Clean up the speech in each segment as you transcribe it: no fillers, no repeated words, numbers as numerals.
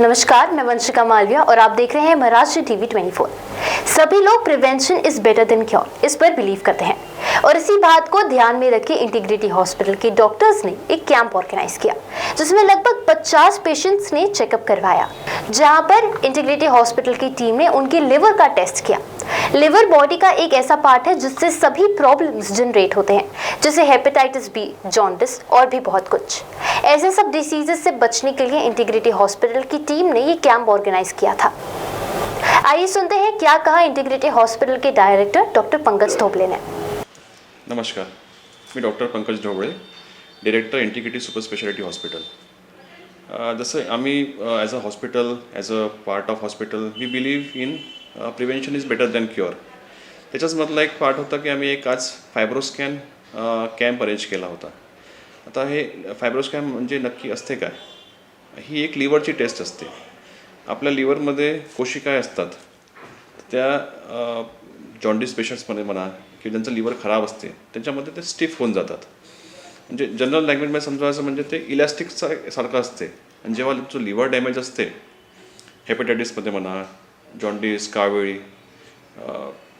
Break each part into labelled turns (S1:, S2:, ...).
S1: नमस्कार, मैं वंशिका मालविया और आप देख रहे हैं महाराष्ट्र टीवी 24। सभी लोग prevention is better than cure is per believe करते हैं और इसी बात को ध्यान में रख के इंटीग्रिटी हॉस्पिटल के डॉक्टर्स ने एक कैंप ऑर्गेनाइज किया जिसमें लगभग 50 पेशेंट्स ने चेकअप करवाया, जहां पर इंटीग्रिटी हॉस्पिटल की टीम ने उनके लिवर का टेस्ट किया। लिवर बॉडी का एक ऐसा पार्ट है जिससे सभी प्रॉब्लम्स जनरेट होते हैं, जैसे हेपेटाइटिस बी, जॉन्डिस और भी बहुत कुछ। ऐसे सब डिसीजेस से बचने के लिए इंटीग्रिटी हॉस्पिटल की टीम ने ये कैंप ऑर्गेनाइज किया था। आइए सुनते हैं क्या कहा इंटीग्रिटी हॉस्पिटल के डायरेक्टर डॉक्टर पंकज ढोबळे ने।
S2: नमस्कार, मी doctor Pankaj Dhoble, director integrity super speciality hospital. जसं आम्ही as a hospital, as a part of hospital, we believe in prevention is better than cure. त्याच्याचमधला एक पार्ट होता की आम्ही एक आज फायब्रोस्कॅन कॅम्प अरेंज केला होता. आता हे फायब्रोस्कॅन म्हणजे नक्की असते काय? ही एक लिव्हरची टेस्ट असते. आपल्या लिव्हरमध्ये कोशिका असतात, त्या जॉन्डिस पेशंट्समध्ये म्हणा की ज्यांचं लिव्हर खराब असते त्यांच्यामध्ये ते स्टिफ होऊन जातात. म्हणजे जनरल लँग्वेजमध्ये समजायचं म्हणजे ते इलॅस्टिक सारखं असते. आणि जेव्हा जो लिव्हर डॅमेज असते, हेपेटायटिसमध्ये म्हणा, जॉन्डिस, कावेळी,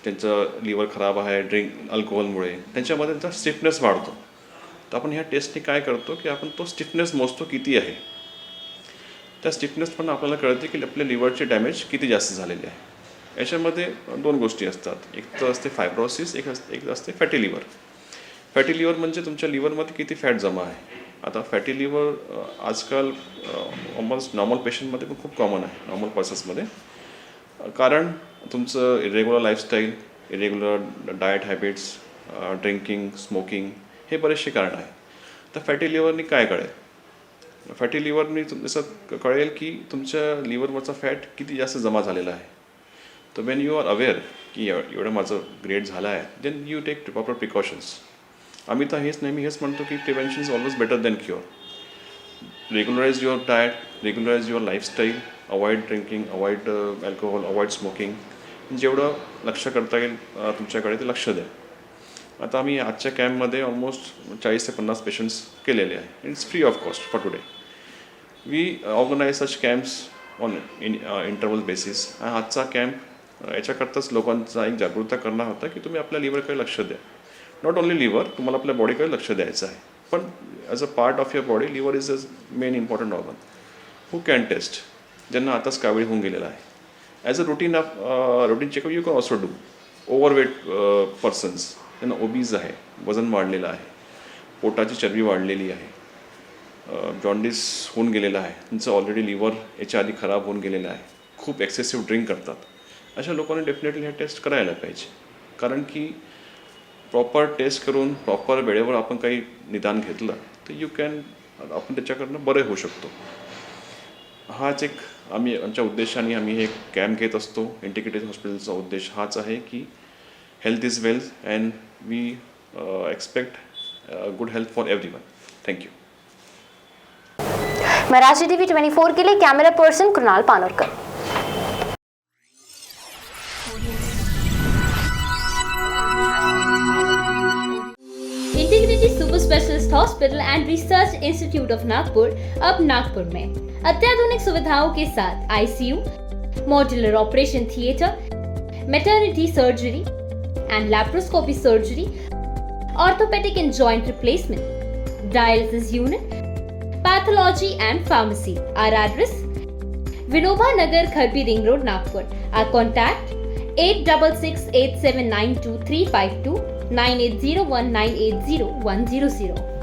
S2: त्यांचं लिव्हर खराब आहे अल्कोहोलमुळे, त्यांच्यामध्ये त्यांचा स्टिफनेस वाढतो. तर आपण ह्या टेस्टने काय करतो की आपण तो स्टिफनेस मोजतो किती आहे. त्या स्टिफनेस पण आपल्याला कळते की आपल्या लिव्हरचे डॅमेज किती जास्त झालेले आहे. याच्यामध्ये दोन गोष्टी असतात. एक तर असते फायब्रोसिस, एक असते फॅटी लिव्हर. फॅटी लिव्हर म्हणजे तुमच्या लिव्हरमध्ये किती फॅट जमा आहे. आता फॅटी लिव्हर आजकाल ऑलमोस्ट नॉर्मल पेशंटमध्ये पण खूप कॉमन आहे, नॉर्मल पर्सन्समध्ये. कारण तुमचं irregular lifestyle, irregular diet habits, drinking, smoking, हे बरेचसे कारण आहे. तर फॅटी लिव्हरनी काय कळेल? फॅटी लिव्हरनी जसं कळेल की तुमच्या लिव्हरवरचा फॅट किती जास्त जमा झालेला आहे. तर वेन यू आर अवेअर की एवढं माझं ग्रेड झालं आहे, then you take proper precautions. आम्ही तर नेहमी हेच म्हणतो की prevention is always better than cure. Regularise your diet, regularise your lifestyle, avoid drinking, avoid alcohol, avoid smoking. जेवढं लक्ष करता येईल तुमच्याकडे ते लक्ष द्या. आता आम्ही आजच्या कॅम्पमध्ये ऑलमोस्ट 40 ते 50 पेशंट्स केलेले आहे. It's free of cost for today. We organise such camps on interval basis. आजचा कॅम्प याच्याकरताच लोकांचा एक जागरूकता करणार होता की तुम्ही आपल्या लिव्हरकडे लक्ष द्या. नॉट ओन्ली लिव्हर, तुम्हाला आपल्या बॉडीकडे लक्ष द्यायचं आहे. पण as a part of your body, liver is a main important organ. Who can test? ज्यांना आताच कावीळ होऊन गेलेला आहे. As a routine checkup you can also do. Overweight persons, त्यांना ओबीज आहे, वजन वाढलेलं आहे, पोटाची चरबी वाढलेली आहे, जॉन्डिस होऊन गेलेला आहे, त्यांचं ऑलरेडी लिव्हर याच्या आधी खराब होऊन गेलेलं आहे, खूप एक्सेसिव्ह ड्रिंक करतात, अशा लोकांनी डेफिनेटली हे टेस्ट करायला पाहिजे. कारण की प्रॉपर टेस्ट करून प्रॉपर वेळेवर आपण काही निदान घेतलं तर आपण त्याच्याकडनं बरे होऊ शकतो. हाच एक आमच्या उद्देशाने आम्ही हे कॅम्प घेत असतो. इंटिग्रिटी हॉस्पिटलचा उद्देश हाच आहे की health is wealth and we expect good health for everyone. Thank you.
S1: Maharashtra TV 24 के लिए camera person Krunal Panorkar.
S3: Integrity super specialist hospital and research institute of Nagpur अब नागपुर में अत्याधुनिक सुविधाओं के साथ ICU, modular operation theatre, maternity surgery and laparoscopy surgery, orthopaedic and joint replacement, dialysis unit, pathology and pharmacy. Our address: Vinoba Nagar, Kharbi Ring Road, Nagpur. Our contact: 8668792352, 9801980100.